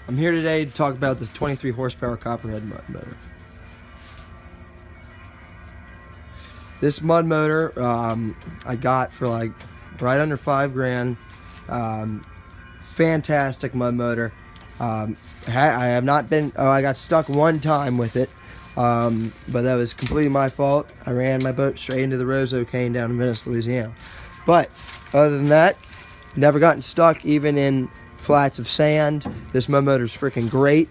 I'm here today to talk about the 23 horsepower Copperhead mud motor. This mud motor I got for like right under $5 grand. Fantastic mud motor. I have not been, I got stuck one time with it, but that was completely my fault. I ran my boat straight into the Roseau cane down in Venice, Louisiana. But other than that, never gotten stuck even in flats of sand. This mud motor is freaking great.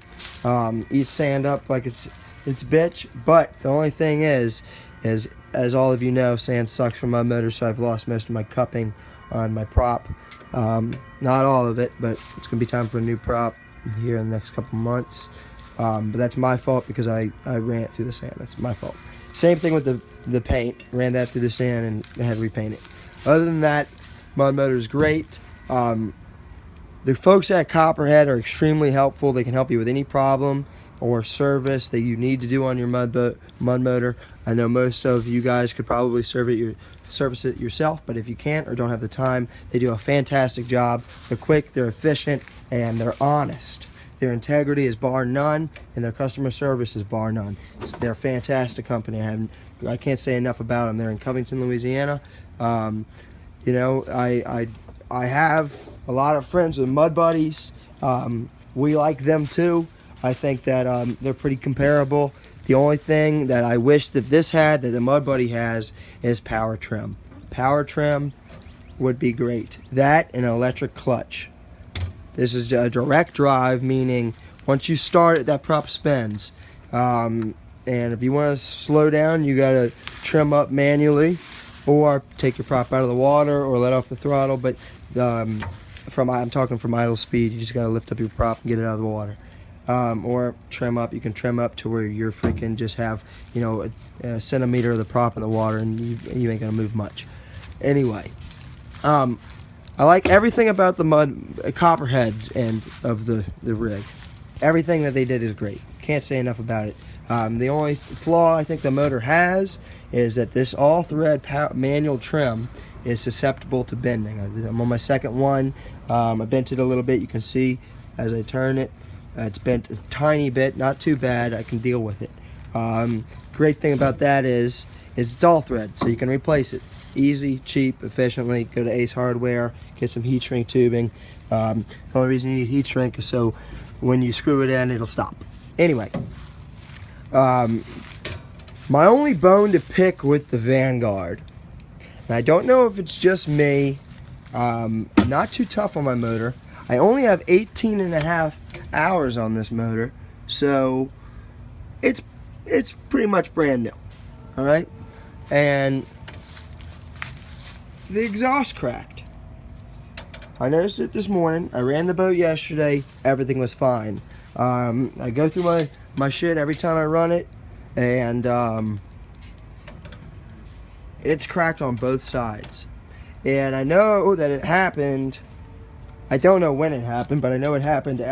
Eats sand up like it's bitch. But the only thing is as all of you know, sand sucks for mud motors, so I've lost most of my cupping on my prop. Not all of it, but it's gonna be time for a new prop here in the next couple months. But that's my fault because I ran it through the sand. That's my fault. Same thing with the paint. Ran that through the sand and had to repaint it. Other than that, mud motor is great. The folks at Copperhead are extremely helpful. They can help you with any problem or service that you need to do on your mud motor. I know most of you guys could probably service it yourself, but if you can't or don't have the time, they do a fantastic job. They're quick, they're efficient, and they're honest. Their integrity is bar none, and their customer service is bar none. They're a fantastic company. I can't say enough about them. They're in Covington, Louisiana. You know, I have a lot of friends with mud buddies. We like them too. I think that they're pretty comparable. The only thing that I wish that this had, that the Mud Buddy has, is power trim. Power trim would be great. That and an electric clutch. This is a direct drive, meaning once you start it, that prop spins. And if you want to slow down, you gotta trim up manually, or take your prop out of the water, or let off the throttle. But I'm talking from idle speed. You just gotta lift up your prop and get it out of the water. Or trim up. You can trim up to where you're freaking just have, you know, a centimeter of the prop in the water, and you ain't gonna move much. Anyway, I like everything about the Copperhead's end of the rig. Everything that they did is great. Can't say enough about it. The only flaw I think the motor has is that this all-thread manual trim is susceptible to bending. I'm on my second one. I bent it a little bit. You can see as I turn it. It's bent a tiny bit, not too bad. I can deal with it. Great thing about that is it's all thread, so you can replace it. Easy, cheap, efficiently. Go to Ace Hardware, get some heat shrink tubing. The only reason you need heat shrink is so when you screw it in, it'll stop. Anyway, my only bone to pick with the Vanguard, and I don't know if it's just me, I'm not too tough on my motor. I only have 18.5 hours on this motor, so it's pretty much brand new. All right, and the exhaust cracked. I noticed it this morning. I ran the boat yesterday. Everything was fine. I go through my shit every time I run it, and it's cracked on both sides. And I know that it happened. I don't know when it happened, but I know it happened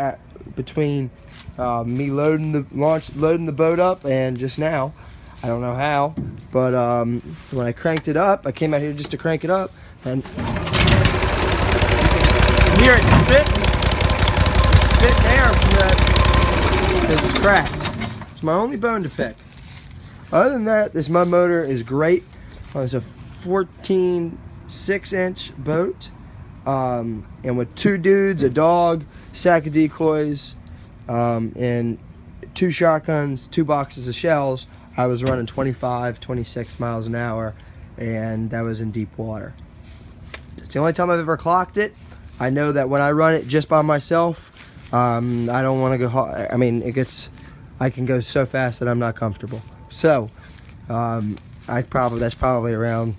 between me loading the boat up and just now. I don't know how, but when I cranked it up, I came out here just to crank it up, and here it spit air from that because it's cracked. It's my only bone to pick. Other than that, this mud motor is great. It's a 14 6-inch boat. And with 2 dudes, a dog, sack of decoys, and 2 shotguns, 2 boxes of shells, I was running 25, 26 miles an hour, and that was in deep water. It's the only time I've ever clocked it. I know that when I run it just by myself, I don't want to go hard. I mean, I can go so fast that I'm not comfortable. So, that's probably around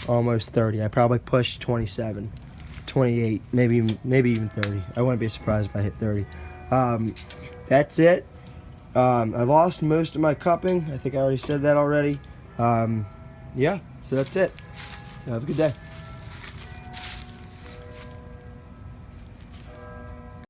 almost 30. I probably pushed 27. 28, maybe even 30. I wouldn't be surprised if I hit 30. That's it. I lost most of my cupping. I think I already said that already. Yeah, so that's it. Have a good day.